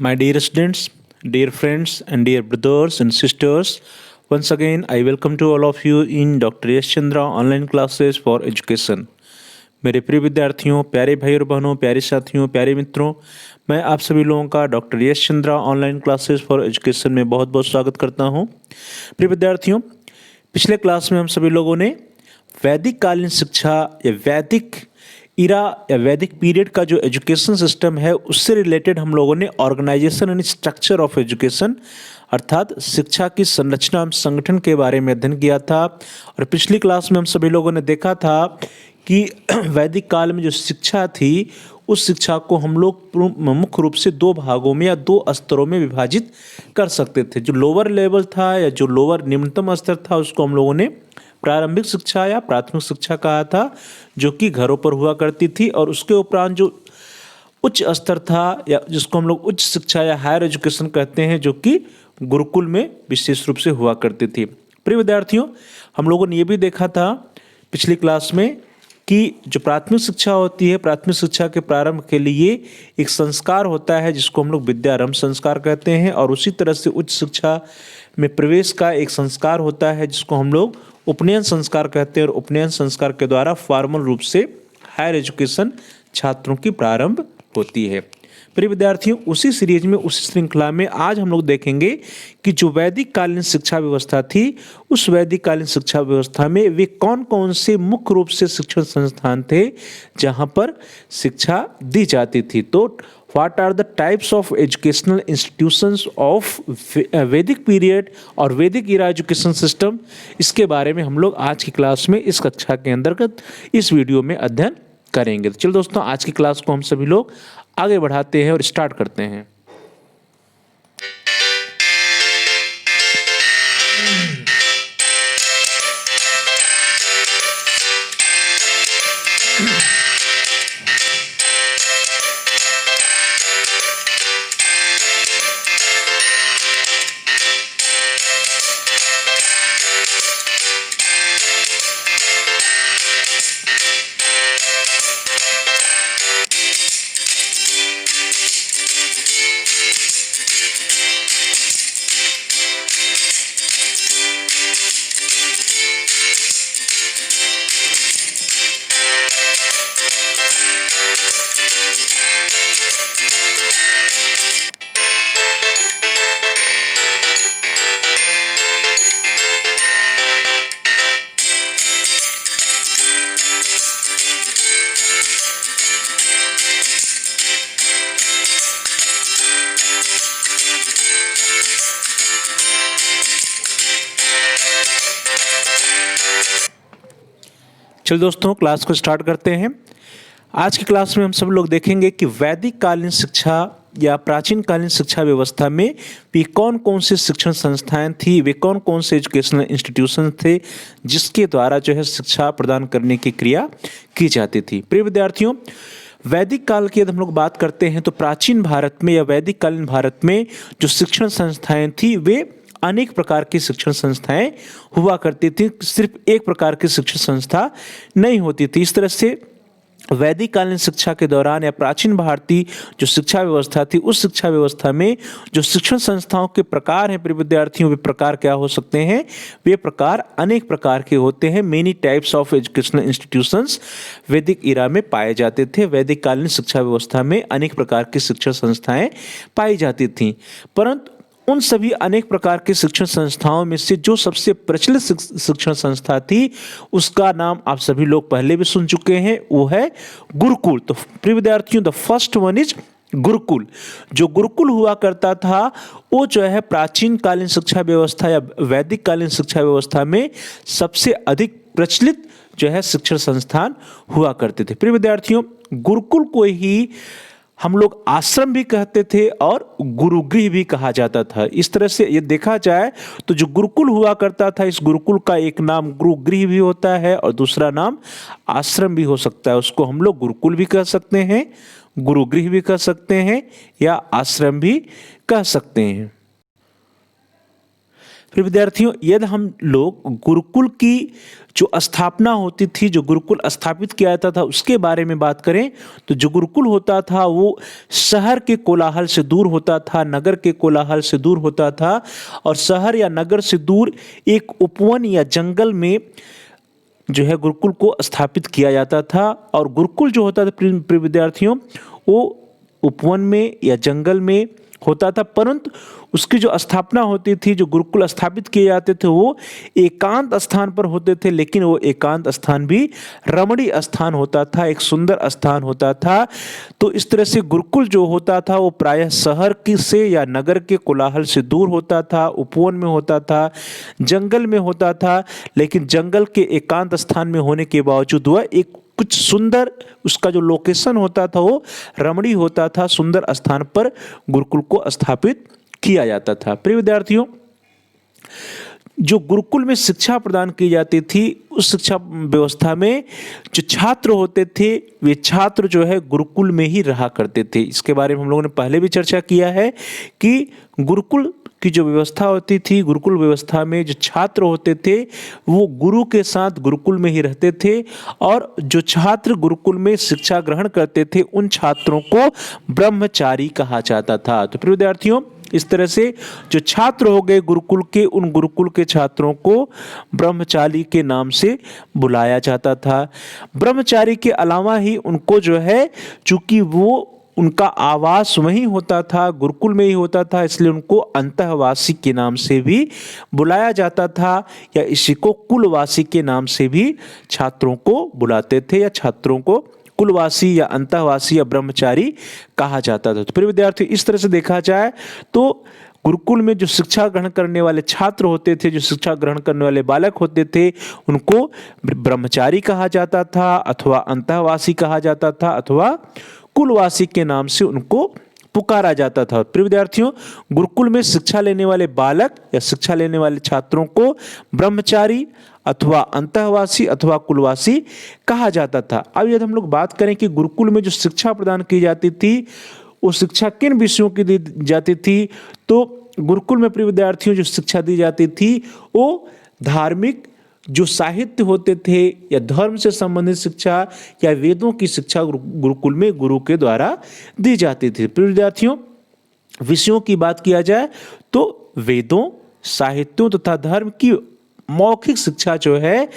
My dear students, dear friends, and dear brothers and sisters, once again I welcome to all of you in Dr. Yash Chandra online classes for education. मेरे प्रिय विद्यार्थियों, प्यारे भाई और बहनों, प्यारे साथियों, प्यारे मित्रों, मैं आप सभी लोगों का doctor Yash Chandra online classes for education में बहुत बहुत स्वागत करता हूं। प्रिय विद्यार्थियों, पिछले क्लास में हम सभी लोगों ने वैदिक कालीन शिक्षा या वैदिक इरा या वैदिक पीरियड का जो एजुकेशन सिस्टम है उससे रिलेटेड हम लोगों ने organisation and structure of education अर्थात शिक्षा की संरचना एवं संगठन के बारे में अध्ययन किया था। और पिछली क्लास में हम सभी लोगों ने देखा था कि वैदिक काल में जो शिक्षा थी उस शिक्षा को हम लोग मुख्य रूप से दो भागों में या दो स्तरों में विभाजित कर सकते थे। जो लोअर लेवल था या जो लोअर निम्नतम स्तर था उसको हम लोगों ने प्रारंभिक शिक्षा या प्राथमिक शिक्षा कहा था, जो कि घरों पर हुआ करती थी। और उसके उपरांत जो उच्च स्तर था या जिसको हम लोग उच्च शिक्षा या हायर एजुकेशन कहते हैं, जो कि गुरुकुल में विशेष रूप से हुआ करती थी। प्रिय विद्यार्थियों, हम लोगों ने ये भी देखा था पिछली क्लास में कि जो प्राथमिक शिक्षा होती है, प्राथमिक शिक्षा के प्रारंभ के लिए एक संस्कार होता है जिसको हम लोग विद्यारंभ संस्कार कहते हैं। और उसी तरह से उच्च शिक्षा में प्रवेश का एक संस्कार होता है जिसको हम लोग उपनयन संस्कार कहते हैं। और उपनयन संस्कार के द्वारा फॉर्मल रूप से हायर एजुकेशन छात्रों की प्रारंभ होती है। प्रिय विद्यार्थियों, उसी सीरीज में उसी श्रृंखला में आज हम लोग देखेंगे कि जो वैदिक कालीन शिक्षा व्यवस्था थी उस वैदिक कालीन शिक्षा व्यवस्था में वे कौन कौन से मुख्य रूप से शिक्षण संस्थान थे जहां पर शिक्षा दी जाती थी। तो what are the types of educational institutions of Vedic period और वैदिक इरा एजुकेशन सिस्टम, इसके बारे में हम लोग आज की क्लास में इस कक्षा के अंतर्गत इस वीडियो में अध्ययन करेंगे। तो चलो दोस्तों, आज की क्लास को हम सभी लोग आगे बढ़ाते हैं और स्टार्ट करते हैं। चलो दोस्तों, क्लास को स्टार्ट करते हैं। आज की क्लास में हम सब लोग देखेंगे कि वैदिक कालीन शिक्षा या प्राचीन कालीन शिक्षा व्यवस्था में भी कौन कौन से शिक्षण संस्थाएं थी, वे कौन कौन से एजुकेशनल इंस्टीट्यूशन थे जिसके द्वारा जो है शिक्षा प्रदान करने की क्रिया की जाती थी। प्रिय विद्यार्थियों, वैदिक काल की यदि हम लोग बात करते हैं तो प्राचीन भारत में या वैदिक कालीन भारत में जो शिक्षण संस्थाएं थी वे अनेक प्रकार की शिक्षण संस्थाएं हुआ करती थी, सिर्फ एक प्रकार की शिक्षण संस्था नहीं होती थी। इस तरह से वैदिक कालीन शिक्षा के दौरान या प्राचीन भारतीय जो शिक्षा व्यवस्था थी उस शिक्षा व्यवस्था में जो शिक्षण संस्थाओं के प्रकार हैं प्रिय विद्यार्थियों, वे प्रकार क्या हो सकते हैं? वे प्रकार अनेक प्रकार के होते हैं। Many types of educational institutions वैदिक इरा में पाए जाते थे। वैदिक कालीन शिक्षा व्यवस्था में अनेक प्रकार की शिक्षण संस्थाएं पाई जाती थी, परंतु उन सभी अनेक प्रकार के शिक्षण संस्थाओं में से जो सबसे प्रचलित शिक्षण संस्था थी उसका नाम आप सभी लोग पहले भी सुन चुके हैं, वो है गुरुकुल। तो प्रिय विद्यार्थियों, the first one is Gurukul. जो गुरुकुल हुआ करता था वो जो है प्राचीन कालीन शिक्षा व्यवस्था या वैदिक कालीन शिक्षा व्यवस्था में सबसे अधिक प्रचलित जो है शिक्षण संस्थान हुआ करते थे। प्रिय विद्यार्थियों, गुरुकुल को ही हम लोग आश्रम भी कहते थे और गुरुगृह भी कहा जाता था। इस तरह से ये देखा जाए तो जो गुरुकुल हुआ करता था, इस गुरुकुल का एक नाम गुरुगृह भी होता है और दूसरा नाम आश्रम भी हो सकता है। उसको हम लोग गुरुकुल भी कह सकते हैं, गुरुगृह भी कह सकते हैं या आश्रम भी कह सकते हैं। फिर विद्यार्थियों, यदि हम लोग गुरुकुल की जो स्थापना होती थी, जो गुरुकुल स्थापित किया जाता था, उसके बारे में बात करें तो जो गुरुकुल होता था वो शहर के कोलाहल से दूर होता था, नगर के कोलाहल से दूर होता था, और शहर या नगर से दूर एक उपवन या जंगल में जो है गुरुकुल को स्थापित किया जाता था। और गुरुकुल जो होता था प्रिय विद्यार्थियों, वो उपवन में या जंगल में होता था, परंतु उसकी जो स्थापना होती थी, जो गुरुकुल स्थापित किए जाते थे, वो एकांत स्थान पर होते थे। लेकिन वो एकांत स्थान भी रमणीय स्थान होता था, एक सुंदर स्थान होता था। तो इस तरह से गुरुकुल जो होता था वो प्रायः शहर की से या नगर के कोलाहल से दूर होता था, उपवन में होता था, जंगल में होता था। लेकिन जंगल के एकांत स्थान में होने के बावजूद वह एक कुछ सुंदर, उसका जो लोकेशन होता था वो रमणीय होता था, सुंदर स्थान पर गुरुकुल को स्थापित किया जाता था। प्रिय विद्यार्थियों, जो गुरुकुल में शिक्षा प्रदान की जाती थी, उस शिक्षा व्यवस्था में जो छात्र होते थे वे छात्र जो है गुरुकुल में ही रहा करते थे। इसके बारे में हम लोगों ने पहले भी चर्चा किया है कि गुरुकुल की जो व्यवस्था होती थी, गुरुकुल व्यवस्था में जो छात्र होते थे वो गुरु के साथ गुरुकुल में ही रहते थे, और जो छात्र गुरुकुल में शिक्षा ग्रहण करते थे उन छात्रों को ब्रह्मचारी कहा जाता था। तो प्रिय विद्यार्थियों, इस तरह से जो छात्र हो गए गुरुकुल के, उन गुरुकुल के छात्रों को ब्रह्मचारी के नाम से बुलाया जाता था। ब्रह्मचारी के अलावा ही उनको जो है, चूंकि वो उनका आवास वहीं होता था, गुरुकुल में ही होता था, इसलिए उनको अंतःवासी के नाम से भी बुलाया जाता था, या इसी को कुलवासी के नाम से भी छात्रों को बुलाते थे, या छात्रों को कुलवासी या अंतःवासी या ब्रह्मचारी कहा जाता था। तो प्रिय विद्यार्थी, इस तरह से देखा जाए तो गुरुकुल में जो शिक्षा ग्रहण करने वाले छात्र होते थे, जो शिक्षा ग्रहण करने वाले बालक होते थे, उनको ब्रह्मचारी कहा जाता था, अथवा अंतःवासी कहा जाता था, अथवा कुलवासी के नाम से उनको पुकारा जाता था। प्रिय विद्यार्थियों, गुरुकुल में शिक्षा लेने वाले बालक या शिक्षा लेने वाले छात्रों को ब्रह्मचारी अथवा अंतःवासी अथवा कुलवासी कहा जाता था। अब यदि हम लोग बात करें कि गुरुकुल में जो शिक्षा प्रदान की जाती थी वो शिक्षा किन विषयों की दी जाती थी, तो गुरुकुल में प्रिय विद्यार्थियों जो शिक्षा दी जाती थी वो धार्मिक जो साहित्य होते थे या धर्म से संबंधित शिक्षा या वेदों की शिक्षा गुरुकुल में गुरु के द्वारा दी जाती थी। प्रिय विद्यार्थियों, विषयों की बात किया जाए तो वेदों, साहित्यों तथा धर्म की मौखिक शिक्षा जो है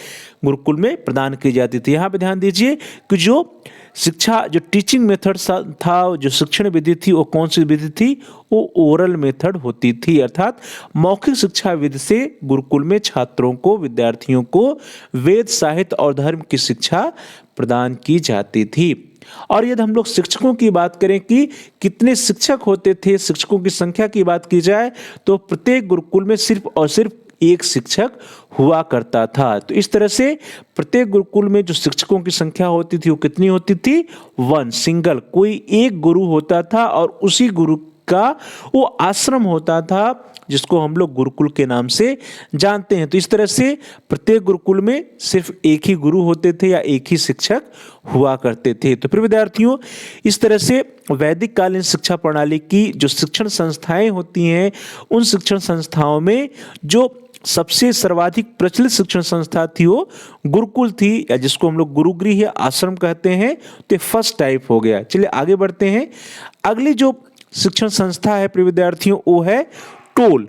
गुरुकुल में प्रदान की जाती थी। यहाँ पे ध्यान दीजिए कि जो शिक्षा, जो टीचिंग मेथड था, जो शिक्षण विधि थी, वो कौन सी विधि थी? वो ओरल मेथड होती थी, अर्थात मौखिक शिक्षा विधि से गुरुकुल में छात्रों को, विद्यार्थियों को वेद, साहित्य और धर्म की शिक्षा प्रदान की जाती थी। और यदि हम लोग शिक्षकों की बात करें कि कितने शिक्षक होते थे, शिक्षकों की संख्या की बात की जाए तो प्रत्येक गुरुकुल में सिर्फ और सिर्फ एक शिक्षक हुआ करता था। तो इस तरह से प्रत्येक गुरुकुल में जो शिक्षकों की संख्या होती थी वो कितनी होती थी? वन, सिंगल, कोई एक गुरु होता था और उसी गुरु का वो आश्रम होता था जिसको हम लोग गुरुकुल के नाम से जानते हैं। तो इस तरह से प्रत्येक गुरुकुल में सिर्फ एक ही गुरु होते थे या एक ही शिक्षक हुआ करते थे। तो प्रिय विद्यार्थियों, इस तरह से वैदिक कालीन शिक्षा प्रणाली की जो शिक्षण संस्थाएं होती हैं, उन शिक्षण संस्थाओं में जो सबसे सर्वाधिक प्रचलित शिक्षण संस्था थी वो गुरुकुल थी, या जिसको हम लोग गुरुगृह या आश्रम कहते हैं। तो फर्स्ट टाइप हो गया। चलिए आगे बढ़ते हैं। अगली जो शिक्षण संस्था है प्रिय विद्यार्थियों वो है टोल।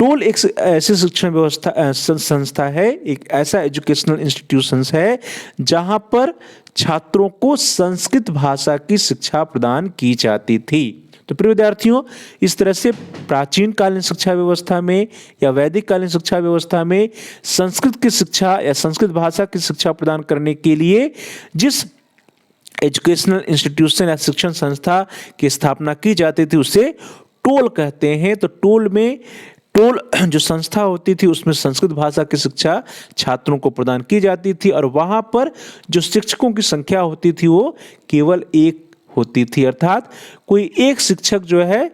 टोल एक ऐसी शिक्षण व्यवस्था संस्था है, एक ऐसा एजुकेशनल इंस्टीट्यूशन है जहां पर छात्रों को संस्कृत भाषा की शिक्षा प्रदान की जाती थी। तो प्रिय विद्यार्थियों, इस तरह से प्राचीन कालीन शिक्षा व्यवस्था में या वैदिक कालीन शिक्षा व्यवस्था में संस्कृत की शिक्षा या संस्कृत भाषा की शिक्षा प्रदान करने के लिए जिस एजुकेशनल इंस्टीट्यूशन या शिक्षण संस्था की स्थापना की जाती थी उसे टोल कहते हैं। तो टोल जो संस्था होती थी उसमें संस्कृत भाषा की शिक्षा छात्रों को प्रदान की जाती थी, और वहां पर जो शिक्षकों की संख्या होती थी वो केवल एक होती थी, अर्थात कोई एक शिक्षक जो है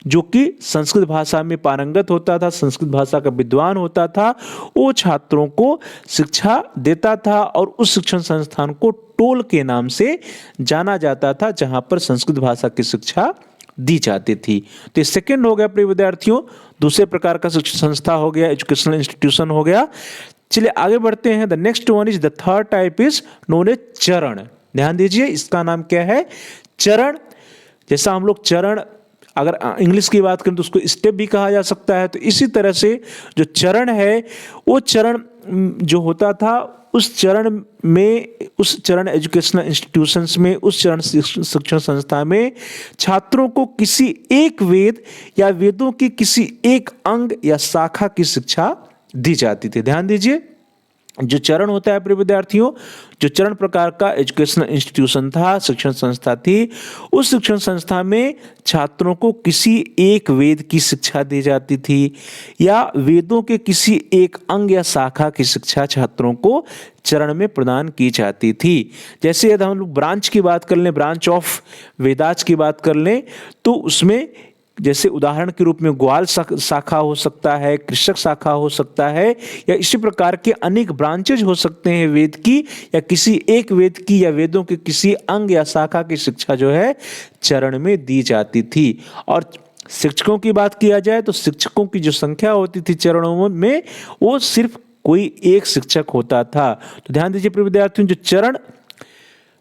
जो कि संस्कृत भाषा में पारंगत होता था, संस्कृत भाषा का विद्वान होता था, वो छात्रों को शिक्षा देता था। और उस शिक्षण संस्थान को टोल के नाम से जाना जाता था जहां पर संस्कृत भाषा की शिक्षा दी जाती थी। तो सेकंड हो गया प्रिय विद्यार्थियों, दूसरे प्रकार का शिक्षण संस्था हो गया, एजुकेशनल इंस्टीट्यूशन हो गया। चलिए आगे बढ़ते हैं। The next one is the third type is known as charan. ध्यान दीजिए, इसका नाम क्या है? चरण। जैसा हम लोग चरण अगर इंग्लिश की बात करें तो उसको स्टेप भी कहा जा सकता है, तो इसी तरह से जो चरण है वो चरण जो होता था उस चरण में, उस चरण एजुकेशनल इंस्टीट्यूशंस में, उस चरण शिक्षण संस्था में छात्रों को किसी एक वेद या वेदों की किसी एक अंग या शाखा की शिक्षा दी जाती थी। ध्यान दीजिए, जो चरण होता है प्रिय विद्यार्थियों, जो चरण प्रकार का एजुकेशनल इंस्टीट्यूशन था, शिक्षण संस्था थी, उस शिक्षण संस्था में छात्रों को किसी एक वेद की शिक्षा दी जाती थी या वेदों के किसी एक अंग या शाखा की शिक्षा छात्रों को चरण में प्रदान की जाती थी। जैसे यदि हम लोग ब्रांच की बात कर लें, ब्रांच ऑफ वेदाज की बात कर लें, तो उसमें जैसे उदाहरण के रूप में ग्वाल शाखा हो सकता है, कृषक शाखा हो सकता है, या इसी प्रकार के अनेक ब्रांचेज हो सकते हैं वेद की, या किसी एक वेद की या वेदों के किसी अंग या शाखा की शिक्षा जो है चरण में दी जाती थी। और शिक्षकों की बात किया जाए तो शिक्षकों की जो संख्या होती थी चरणों में, वो सिर्फ कोई एक शिक्षक होता था। तो ध्यान दीजिए प्रिय विद्यार्थियों, जो चरण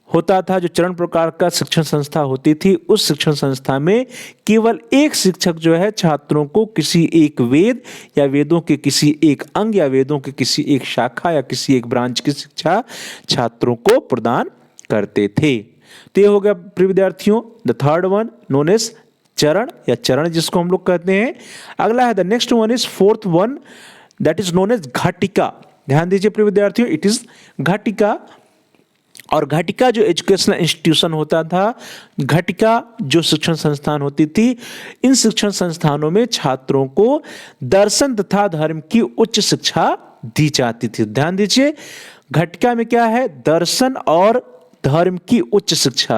होता था, जो चरण प्रकार का शिक्षण संस्था होती थी, उस शिक्षण संस्था में केवल एक शिक्षक जो है छात्रों को किसी एक वेद या वेदों के किसी एक अंग या वेदों के किसी एक शाखा या किसी एक ब्रांच की शिक्षा छात्रों को प्रदान करते थे। तो ये हो गया प्रिय विद्यार्थियों the third one known as charan या चरण जिसको हम लोग कहते हैं। अगला है the next one is fourth one, that is known as घटिका। ध्यान दीजिए प्रिय विद्यार्थियों, इट इज घटिका। और घटिका जो एजुकेशनल इंस्टीट्यूशन होता था, घटिका जो शिक्षण संस्थान होती थी, इन शिक्षण संस्थानों में छात्रों को दर्शन तथा धर्म की उच्च शिक्षा दी जाती थी। ध्यान दीजिए, घटिका में क्या है? दर्शन और धर्म की उच्च शिक्षा।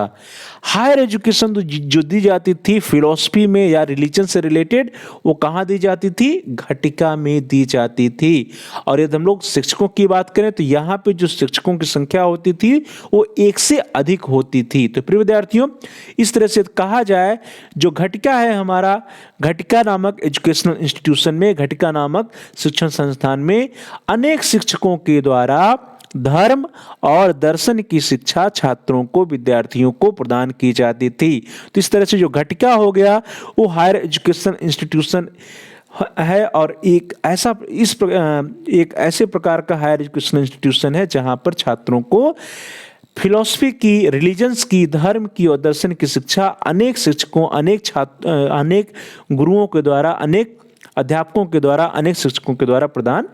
हायर एजुकेशन जो दी जाती थी फिलॉसफी में या रिलीजन से रिलेटेड, वो कहाँ दी जाती थी? घटिका में दी जाती थी। और यदि हम लोग शिक्षकों की बात करें तो यहाँ पे जो शिक्षकों की संख्या होती थी वो एक से अधिक होती थी। तो प्रिय विद्यार्थियों, इस तरह से कहा जाए, जो घटिका है हमारा, घटिका नामक एजुकेशनल इंस्टीट्यूशन में, घटिका नामक शिक्षण संस्थान में अनेक शिक्षकों के द्वारा धर्म और दर्शन की शिक्षा छात्रों को, विद्यार्थियों को प्रदान की जाती थी। तो इस तरह से जो घटिका हो गया वो हायर एजुकेशन इंस्टीट्यूशन है और एक ऐसे प्रकार का हायर एजुकेशन इंस्टीट्यूशन है जहां पर छात्रों को फिलॉसफी की, रिलीजन्स की, धर्म की और दर्शन की शिक्षा अनेक शिक्षकों, अनेक गुरुओं के द्वारा, अनेक अध्यापकों के द्वारा, अनेक शिक्षकों के द्वारा प्रदान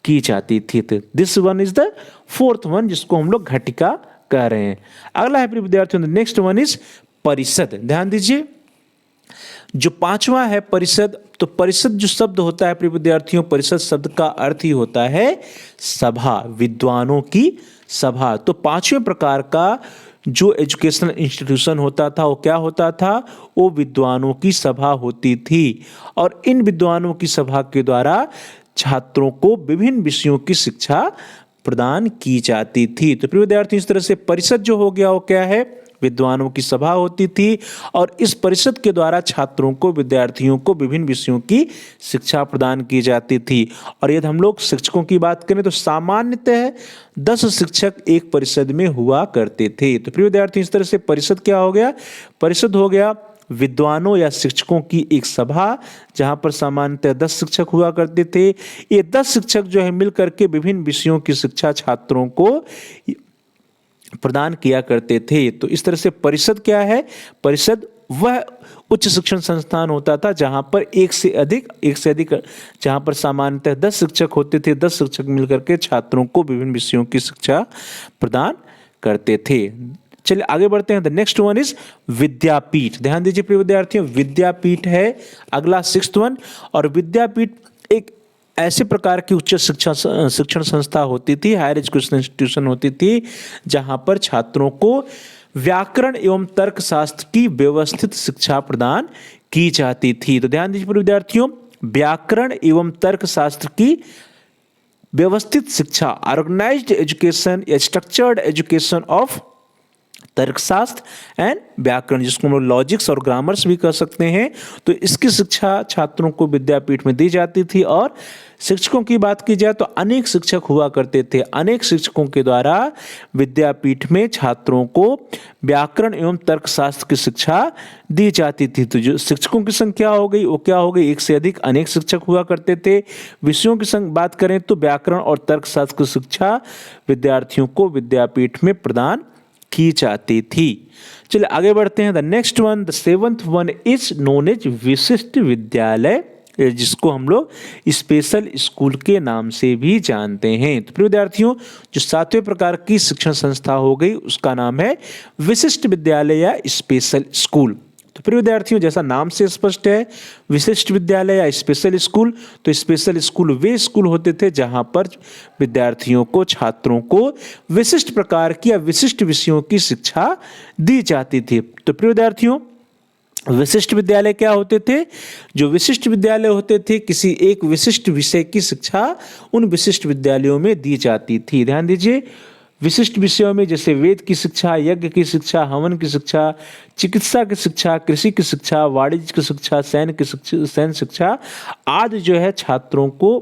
की जाती थी। This one is the fourth one जिसको हम लोग घटिका कह रहे हैं। अगला है प्रिय विद्यार्थियों, नेक्स्ट वन इज परिषद। ध्यान दीजिए, जो पांचवा है परिषद। तो परिषद जो शब्द होता है प्रिय विद्यार्थियों, परिषद शब्द का अर्थ ही होता है सभा, विद्वानों की सभा। तो पांचवें प्रकार का जो एजुकेशनल इंस्टीट्यूशन होता था वो क्या होता था? वो विद्वानों की सभा होती थी। और इन विद्वानों की सभा के द्वारा छात्रों को विभिन्न विषयों की शिक्षा प्रदान की जाती थी। तो प्रिय विद्यार्थी, इस तरह से परिषद जो हो गया वो क्या है? विद्वानों की सभा होती थी और इस परिषद के द्वारा छात्रों को, विद्यार्थियों को विभिन्न विषयों की शिक्षा प्रदान की जाती थी। और यदि हम लोग शिक्षकों की बात करें तो सामान्यतः 10 शिक्षक एक परिषद में हुआ करते थे। तो प्रिय विद्यार्थी, इस तरह से परिषद क्या हो गया? परिषद हो गया विद्वानों या शिक्षकों की एक सभा जहां पर सामान्यतः 10 शिक्षक हुआ करते थे। ये 10 शिक्षक जो है मिलकर के विभिन्न विषयों की शिक्षा छात्रों को प्रदान किया करते थे। तो इस तरह से परिषद क्या है? परिषद वह उच्च शिक्षण संस्थान होता था जहां पर एक से अधिक जहां पर सामान्यतः 10 शिक्षक होते थे। 10 शिक्षक मिलकर के छात्रों को विभिन्न विषयों की शिक्षा प्रदान करते थे। चलिए आगे बढ़ते हैं। द नेक्स्ट वन इज विद्यापीठ। ध्यान दीजिए प्रिय विद्यार्थियों, विद्यापीठ है अगला सिक्स्थ वन। और विद्यापीठ एक ऐसे प्रकार की उच्च शिक्षण संस्था होती थी, हायर एजुकेशन इंस्टीट्यूशन होती थी जहां पर छात्रों को व्याकरण एवं तर्कशास्त्र की व्यवस्थित शिक्षा प्रदान की जाती थी। तो ध्यान दीजिए विद्यार्थियों, व्याकरण एवं तर्कशास्त्र की व्यवस्थित शिक्षा, ऑर्गेनाइज्ड एजुकेशन या स्ट्रक्चर्ड एजुकेशन ऑफ तर्कशास्त्र एंड व्याकरण, जिसको हम लोग लॉजिक्स और ग्रामर्स भी कह सकते हैं। तो इसकी शिक्षा छात्रों को विद्यापीठ में दी जाती थी। और शिक्षकों की बात की जाए तो अनेक शिक्षक हुआ करते थे। अनेक शिक्षकों के द्वारा विद्यापीठ में छात्रों को व्याकरण एवं तर्कशास्त्र की शिक्षा दी जाती थी। तो जो शिक्षकों की संख्या हो गई वो क्या हो गई, एक से अधिक अनेक शिक्षक हुआ करते थे। विषयों की बात करें तो व्याकरण और तर्कशास्त्र की शिक्षा विद्यार्थियों को विद्यापीठ में प्रदान की जाती थी। चलिए आगे बढ़ते हैं। The next one, the seventh one is known as vishisht vidyalaya, जिसको हम लोग स्पेशल स्कूल के नाम से भी जानते हैं। तो प्रिय विद्यार्थियों, जो सातवें प्रकार की शिक्षण संस्था हो गई उसका नाम है विशिष्ट विद्यालय या स्पेशल स्कूल। तो प्रिय विद्यार्थियों, जैसा नाम से स्पष्ट है विशिष्ट विद्यालय या स्पेशल स्कूल, तो स्पेशल स्कूल वे स्कूल होते थे जहां पर विद्यार्थियों को, छात्रों को विशिष्ट प्रकार की या विशिष्ट विषयों की शिक्षा दी जाती थी। तो प्रिय विद्यार्थियों, विशिष्ट विद्यालय क्या होते थे, जो विशिष्ट विद्यालय होते थे किसी एक विशिष्ट विषय की शिक्षा उन विशिष्ट विद्यालयों में दी जाती थी। ध्यान दीजिए, विशिष्ट विषयों में जैसे वेद की शिक्षा, यज्ञ की शिक्षा, हवन की शिक्षा, चिकित्सा की शिक्षा, कृषि की शिक्षा, वाणिज्य की शिक्षा, सैन्य शिक्षा आदि जो है छात्रों को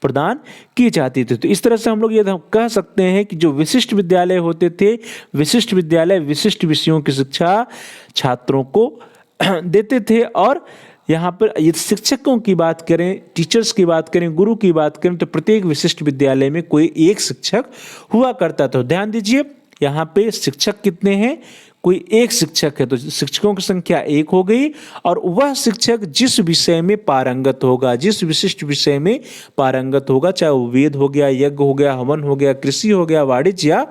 प्रदान की जाती थी। तो इस तरह से हम लोग ये कह सकते हैं कि जो विशिष्ट विद्यालय होते थे, विशिष्ट विद्यालय विशिष्ट विषयों की शिक्षा छात्रों को देते थे। और यहाँ पर यदि शिक्षकों की बात करें, टीचर्स की बात करें, गुरु की बात करें, तो प्रत्येक विशिष्ट विद्यालय में कोई एक शिक्षक हुआ करता था। ध्यान दीजिए, यहाँ पे शिक्षक कितने हैं, कोई एक शिक्षक है। तो शिक्षकों की संख्या एक हो गई और वह शिक्षक जिस विषय में पारंगत होगा, जिस विशिष्ट विषय में पारंगत होगा, चाहे वो वेद हो गया, यज्ञ हो गया, हवन हो गया, कृषि हो गया, वाणिज्य या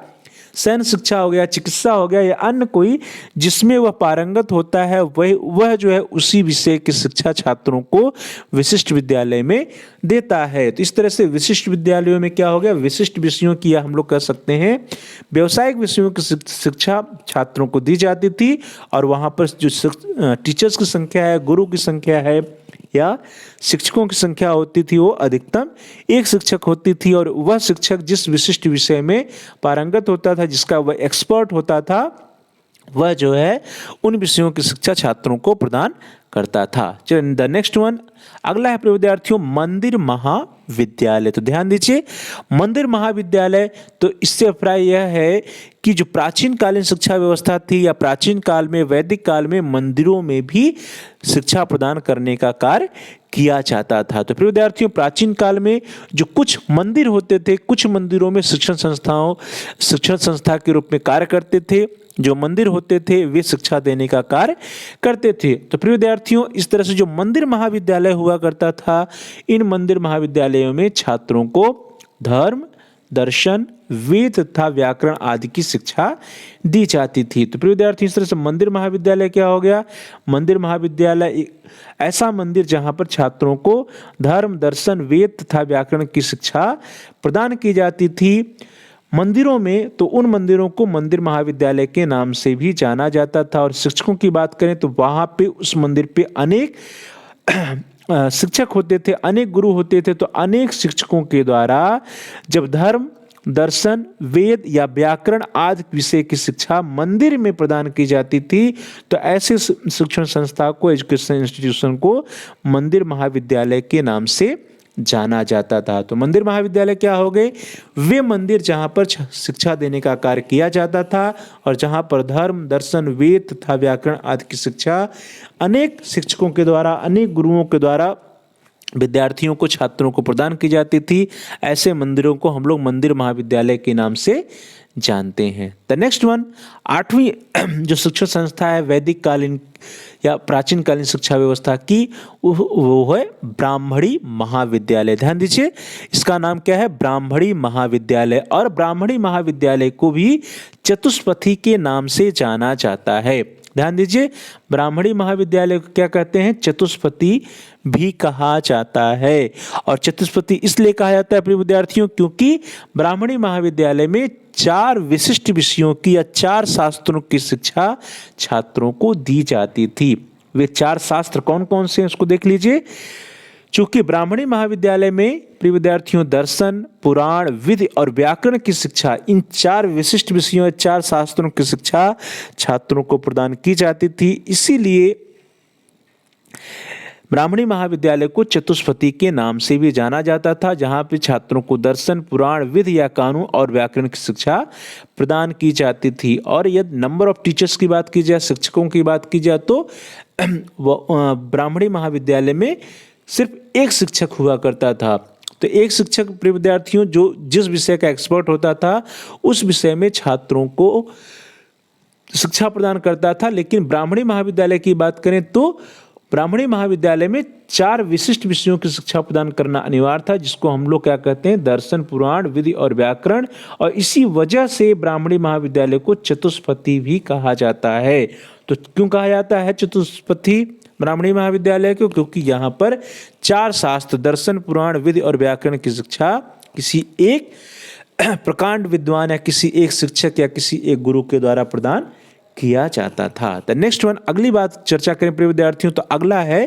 सैन्य शिक्षा हो गया, चिकित्सा हो गया या अन्य कोई जिसमें वह पारंगत होता है, वह जो है उसी विषय की शिक्षा छात्रों को विशिष्ट विद्यालय में देता है। तो इस तरह से विशिष्ट विद्यालयों में क्या हो गया, विशिष्ट विषयों की या हम लोग कह सकते हैं व्यावसायिक विषयों की शिक्षा छात्रों को दी जाती थी। और वहाँ पर जो टीचर्स की संख्या है, गुरु की संख्या है या शिक्षकों की संख्या होती थी वो अधिकतम एक शिक्षक होती थी। और वह शिक्षक जिस विशिष्ट विषय में पारंगत होता था, जिसका वह एक्सपर्ट होता था, वह जो है उन विषयों की शिक्षा छात्रों को प्रदान करता था। चलिए द नेक्स्ट वन, अगला है प्रिय विद्यार्थियों मंदिर महाविद्यालय। तो ध्यान दीजिए, मंदिर महाविद्यालय, तो इससे अभिप्राय यह है कि जो प्राचीन कालीन शिक्षा व्यवस्था थी या प्राचीन काल में, वैदिक काल में मंदिरों में भी शिक्षा प्रदान करने का कार्य किया जाता था। तो प्रिय विद्यार्थियों, प्राचीन काल में जो कुछ मंदिर होते थे, कुछ मंदिरों में शिक्षण संस्था के रूप में कार्य करते थे। जो मंदिर होते थे वे शिक्षा देने का कार्य करते थे। तो प्रिय विद्यार्थियों, इस तरह से जो मंदिर महाविद्यालय हुआ करता था, इन मंदिर महाविद्यालयों में छात्रों को धर्म, दर्शन, वेद तथा व्याकरण आदि की शिक्षा दी जाती थी। तो प्रिय विद्यार्थी, इस तरह से मंदिर महाविद्यालय क्या हो गया, मंदिर महाविद्यालय ऐसा मंदिर जहां पर छात्रों को धर्म, दर्शन, वेद तथा व्याकरण की शिक्षा प्रदान की जाती थी। मंदिरों में तो उन मंदिरों को मंदिर महाविद्यालय के नाम से भी जाना जाता था। और शिक्षकों की बात करें तो वहाँ पे उस मंदिर पे अनेक शिक्षक होते थे, अनेक गुरु होते थे। तो अनेक शिक्षकों के द्वारा जब धर्म, दर्शन, वेद या व्याकरण आदि विषय की शिक्षा मंदिर में प्रदान की जाती थी, तो ऐसे शिक्षण संस्था को, एजुकेशन इंस्टीट्यूशन को मंदिर महाविद्यालय के नाम से जाना जाता था। तो मंदिर महाविद्यालय क्या हो गए, वे मंदिर जहां पर शिक्षा देने का कार्य किया जाता था और जहां पर धर्म, दर्शन, वेद तथा व्याकरण आदि की शिक्षा अनेक शिक्षकों के द्वारा, अनेक गुरुओं के द्वारा विद्यार्थियों को, छात्रों को प्रदान की जाती थी। ऐसे मंदिरों को हम लोग मंदिर महाविद्यालय के नाम से जानते हैं। द नेक्स्ट वन, आठवीं जो शिक्षा संस्था है वैदिक कालीन या प्राचीन कालीन शिक्षा व्यवस्था की, वो है ब्राह्मणी महाविद्यालय। ध्यान दीजिए, इसका नाम क्या है, ब्राह्मणी महाविद्यालय। और ब्राह्मणी महाविद्यालय को भी चतुष्पथी के नाम से जाना जाता है। ध्यान दीजिए, ब्राह्मणी महाविद्यालय को क्या कहते हैं, चतुष्पथी भी कहा जाता है। और चतुष्पथी इसलिए कहा जाता है प्रिय विद्यार्थियों क्योंकि ब्राह्मणी महाविद्यालय में 4 विशिष्ट विषयों की या 4 शास्त्रों की शिक्षा छात्रों को दी जाती थी। वे 4 शास्त्र कौन कौन से हैं उसको देख लीजिए। चूंकि ब्राह्मणी महाविद्यालय में प्रिय विद्यार्थियों दर्शन, पुराण, विधि और व्याकरण की शिक्षा, इन 4 विशिष्ट विषयों, 4 शास्त्रों की शिक्षा छात्रों को प्रदान की जाती थी। इसीलिए ब्राह्मणी महाविद्यालय को चतुष्पति के नाम से भी जाना जाता था, जहां पे छात्रों को दर्शन, पुराण, विधि या कानून और व्याकरण की शिक्षा प्रदान की जाती थी। और यदि नंबर ऑफ टीचर्स की बात की जाए, शिक्षकों की बात की जाए, तो ब्राह्मणी महाविद्यालय में सिर्फ एक शिक्षक हुआ करता था। तो एक शिक्षक प्रिय विद्यार्थियों जो जिस विषय का एक्सपर्ट होता था उस विषय में छात्रों को शिक्षा प्रदान करता था। लेकिन ब्राह्मणी महाविद्यालय की बात करें तो ब्राह्मणी महाविद्यालय में 4 विशिष्ट विषयों की शिक्षा प्रदान करना अनिवार्य था, जिसको हम लोग क्या कहते हैं, दर्शन, पुराण, विधि और व्याकरण। और इसी वजह से ब्राह्मणी महाविद्यालय को चतुष्पति भी कहा जाता है। तो क्यों कहा जाता है चतुष्पति ब्राह्मणी महाविद्यालय को? क्योंकि यहाँ पर 4 शास्त्र, दर्शन, पुराण, विधि और व्याकरण की शिक्षा किसी एक प्रकांड विद्वान या किसी एक शिक्षक या किसी एक गुरु के द्वारा प्रदान किया जाता था। तो नेक्स्ट वन, अगली बात चर्चा करें प्रिय विद्यार्थियों, तो अगला है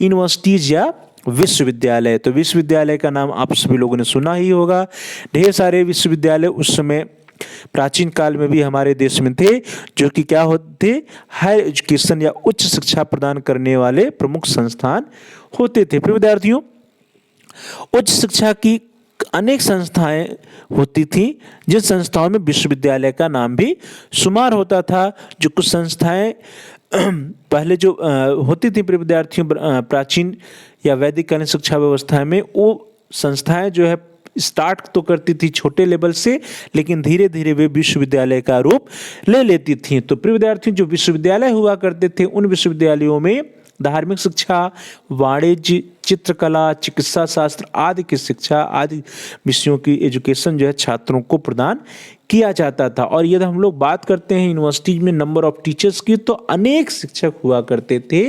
यूनिवर्सिटीज या विश्वविद्यालय। तो विश्वविद्यालय का नाम आप सभी लोगों ने सुना ही होगा। ढेर सारे विश्वविद्यालय उस समय प्राचीन काल में भी हमारे देश में थे, जो कि क्या होते थे, हायर एजुकेशन या उच्च शिक्षा प्रदान करने वाले प्रमुख संस्थान होते थे। प्रिय विद्यार्थियों, उच्च शिक्षा की अनेक संस्थाएं होती थी, जिन संस्थाओं में विश्वविद्यालय का नाम भी शुमार होता था। जो कुछ संस्थाएं पहले जो होती थी प्रिय विद्यार्थियों प्राचीन या वैदिक कालीन शिक्षा व्यवस्था में, वो संस्थाएं जो है स्टार्ट तो करती थी छोटे लेवल से, लेकिन धीरे धीरे वे विश्वविद्यालय का रूप ले लेती थी। तो प्रिय विद्यार्थियों, जो विश्वविद्यालय हुआ करते थे उन विश्वविद्यालयों में धार्मिक शिक्षा, वाणिज्य, चित्रकला, चिकित्सा शास्त्र आदि की शिक्षा, आदि विषयों की एजुकेशन जो है छात्रों को प्रदान किया जाता था। और यदि हम लोग बात करते हैं यूनिवर्सिटी में नंबर ऑफ टीचर्स की, तो अनेक शिक्षक हुआ करते थे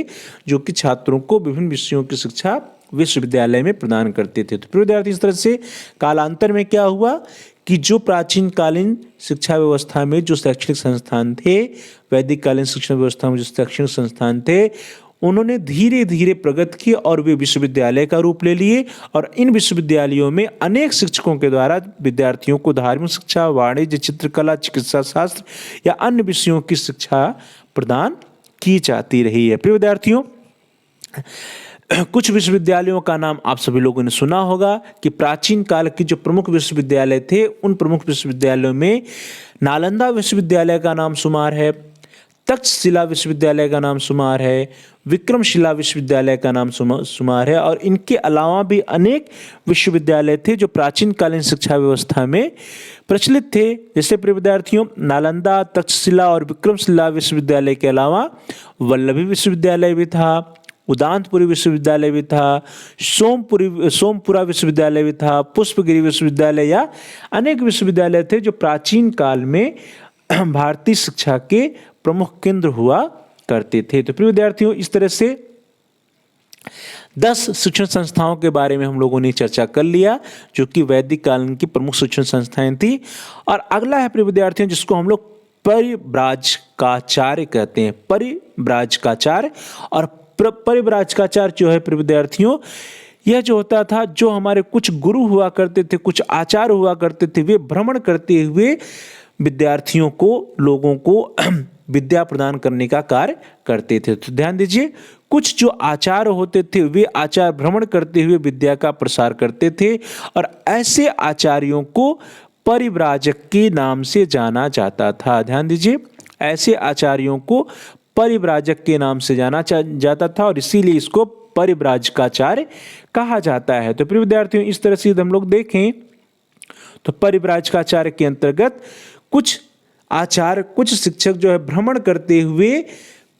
जो कि छात्रों को विभिन्न विषयों की शिक्षा विश्वविद्यालय में प्रदान करते थे। तो प्रिय विद्यार्थी, इस तरह से कालांतर में क्या हुआ कि जो प्राचीन कालीन शिक्षा व्यवस्था में जो शैक्षणिक संस्थान थे, वैदिक कालीन शिक्षा व्यवस्था में जो शैक्षणिक संस्थान थे, उन्होंने धीरे धीरे प्रगति की और वे विश्वविद्यालय का रूप ले लिए। और इन विश्वविद्यालयों में अनेक शिक्षकों के द्वारा विद्यार्थियों को धार्मिक शिक्षा, वाणिज्य, चित्रकला, चिकित्सा शास्त्र या अन्य विषयों की शिक्षा प्रदान की जाती रही है। प्रिय विद्यार्थियों, कुछ विश्वविद्यालयों का नाम आप सभी लोगों ने सुना होगा कि प्राचीन काल के जो प्रमुख विश्वविद्यालय थे, उन प्रमुख विश्वविद्यालयों में नालंदा विश्वविद्यालय का नाम शुमार है, तक्षशिला विश्वविद्यालय का नाम शुमार है, विक्रमशिला विश्वविद्यालय का नाम शुमार है। और इनके अलावा भी अनेक विश्वविद्यालय थे जो प्राचीन कालीन शिक्षा व्यवस्था में प्रचलित थे। जैसे प्रिय विद्यार्थियों, नालंदा, तक्षशिला और विक्रमशिला विश्वविद्यालय के अलावा वल्लभी विश्वविद्यालय भी था, उदांतपुरी विश्वविद्यालय भी था, सोमपुरा विश्वविद्यालय भी था, पुष्पगिरी विश्वविद्यालय या अनेक विश्वविद्यालय थे जो प्राचीन काल में भारतीय शिक्षा के प्रमुख केंद्र हुआ करते थे। तो प्रिय विद्यार्थियों, इस तरह से 10 शिक्षण संस्थाओं के बारे में हम लोगों ने चर्चा कर लिया, जो कि वैदिक कालीन की प्रमुख शिक्षण संस्थाएं थी। और अगला है प्रिय विद्यार्थियों, जिसको हम लोग परिव्राजकाचार्य कहते हैं। परिव्राजकाचार्य और परिव्राजकाचार्य जो है प्रिय विद्यार्थियों, यह जो होता था, जो हमारे कुछ गुरु हुआ करते थे, कुछ आचार्य हुआ करते थे, वे भ्रमण करते हुए विद्यार्थियों को, लोगों को विद्या प्रदान करने का कार्य करते थे। तो ध्यान दीजिए, कुछ जो आचार्य होते थे वे आचार्य भ्रमण करते हुए विद्या का प्रसार करते थे, और ऐसे आचार्यों को परिव्राजक के नाम से जाना जाता था। ध्यान दीजिए, ऐसे आचार्यों को परिव्राजक के नाम से जाना जाता था, और इसीलिए इसको परिव्राजकाचार्य कहा जाता है। तो प्रिय विद्यार्थियों, इस तरह से हम लोग देखें तो परिव्राजकाचार्य के अंतर्गत कुछ आचार्य, कुछ शिक्षक जो है भ्रमण करते हुए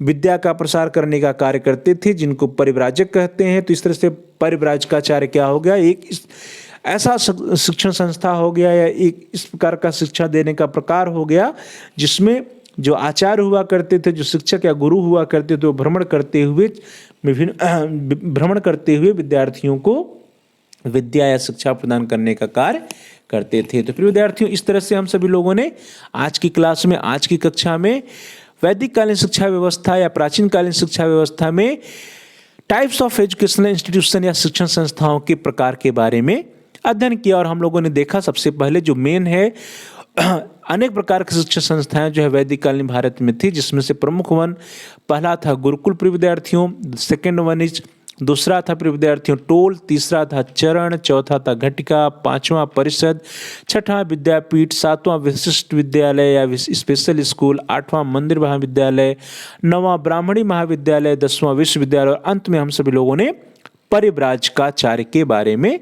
विद्या का प्रसार करने का कार्य करते थे, जिनको परिव्राजक कहते हैं। तो इस तरह से परिव्राजकाचार्य क्या हो गया, एक ऐसा शिक्षण संस्था हो गया या एक इस प्रकार का शिक्षा देने का प्रकार हो गया, जिसमें जो आचार्य हुआ करते थे, जो शिक्षक या गुरु हुआ करते थे, वो भ्रमण करते हुए विद्यार्थियों को विद्या या शिक्षा प्रदान करने का कार्य करते थे। तो प्रिय विद्यार्थियों, इस तरह से हम सभी लोगों ने आज की क्लास में, आज की कक्षा में वैदिक कालीन शिक्षा व्यवस्था या प्राचीन कालीन शिक्षा व्यवस्था में टाइप्स ऑफ एजुकेशनल इंस्टीट्यूशन या शिक्षण संस्थाओं के प्रकार के बारे में अध्ययन किया और हम लोगों ने देखा सबसे पहले जो मेन है अनेक प्रकार की शिक्षण संस्थाएं जो है वैदिक कालीन भारत में थी, जिसमें से प्रमुख वन पहला था गुरुकुल प्रिय विद्यार्थियों, सेकेंड वन इज दूसरा था प्रिय विद्यार्थियों टोल, तीसरा था चरण, चौथा था घटिका, पांचवा परिषद, छठवां विद्यापीठ, सातवां विशिष्ट विद्यालय या स्पेशल स्कूल, आठवां मंदिर महाविद्यालय, नौवां ब्राह्मणी महाविद्यालय, 10वां विश्वविद्यालय और अंत में हम सभी लोगों ने परिव्राजकाचार्य के बारे में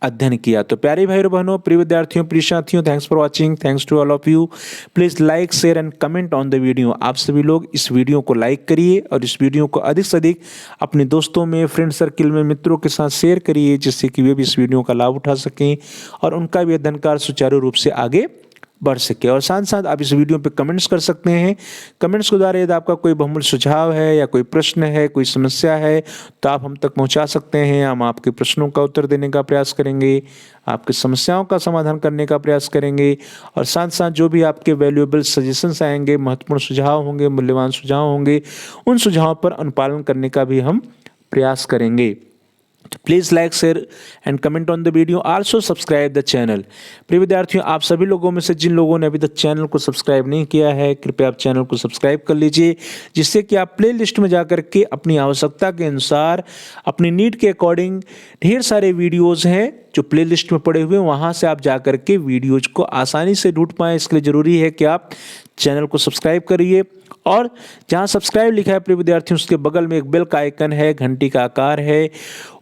अध्ययन किया। तो प्यारे भाई और बहनों, प्रिय विद्यार्थियों, प्रिय साथियों, thanks for watching, thanks to all of you. Please like, share and comment on the video. आप सभी लोग इस वीडियो को लाइक करिए और इस वीडियो को अधिक से अधिक अपने दोस्तों में, फ्रेंड सर्किल में, मित्रों के साथ शेयर करिए, जिससे कि वे भी इस वीडियो का लाभ उठा सकें और उनका भी अध्ययन कार्य सुचारू रूप से आगे बढ़ सके। और साथ साथ आप इस वीडियो पे कमेंट्स कर सकते हैं। कमेंट्स के द्वारा यदि आपका कोई बहुमूल्य सुझाव है या कोई प्रश्न है, कोई समस्या है, तो आप हम तक पहुंचा सकते हैं। हम आपके प्रश्नों का उत्तर देने का प्रयास करेंगे, आपकी समस्याओं का समाधान करने का प्रयास करेंगे और साथ साथ जो भी आपके वैल्यूएबल सजेशंस आएंगे, महत्वपूर्ण सुझाव होंगे, मूल्यवान सुझाव होंगे, उन सुझावों पर अनुपालन करने का भी हम प्रयास करेंगे। Please like, share and comment on the video, also subscribe the channel. प्रिय विद्यार्थियों, आप सभी लोगों में से जिन लोगों ने अभी तक चैनल को सब्सक्राइब नहीं किया है, कृपया आप चैनल को सब्सक्राइब कर लीजिए, जिससे कि आप प्ले लिस्ट में जाकर के अपनी आवश्यकता के अनुसार, अपनी नीड के अकॉर्डिंग ढेर सारे वीडियोज़ हैं जो प्ले लिस्ट में पड़े हुए हैं, वहाँ से आप जाकर के वीडियोज को आसानी से ढूंढ पाएँ। इसके लिए ज़रूरी है कि आप चैनल को सब्सक्राइब करिए और जहाँ सब्सक्राइब लिखा है प्रिय विद्यार्थियों, उसके बगल में एक बेल का आइकन है, घंटी का आकार है,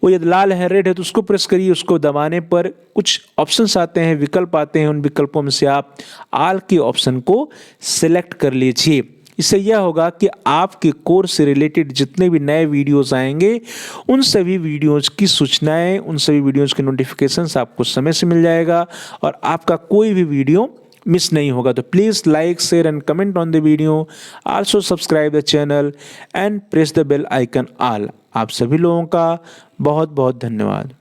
वो यदि लाल है, रेड है, तो उसको प्रेस करिए। उसको दबाने पर कुछ ऑप्शंस आते हैं, विकल्प आते हैं, उन विकल्पों में से आप ऑल के ऑप्शन को सिलेक्ट कर लीजिए। इससे यह होगा कि आपके कोर्स से रिलेटेड जितने भी नए वीडियोस आएंगे, उन सभी वीडियोस की सूचनाएं, उन सभी वीडियोस के नोटिफिकेशंस आपको समय से मिल जाएगा और आपका कोई भी वीडियो मिस नहीं होगा। तो please like, share and comment on the video, also subscribe the channel and press the bell icon all. आप सभी लोगों का बहुत बहुत धन्यवाद।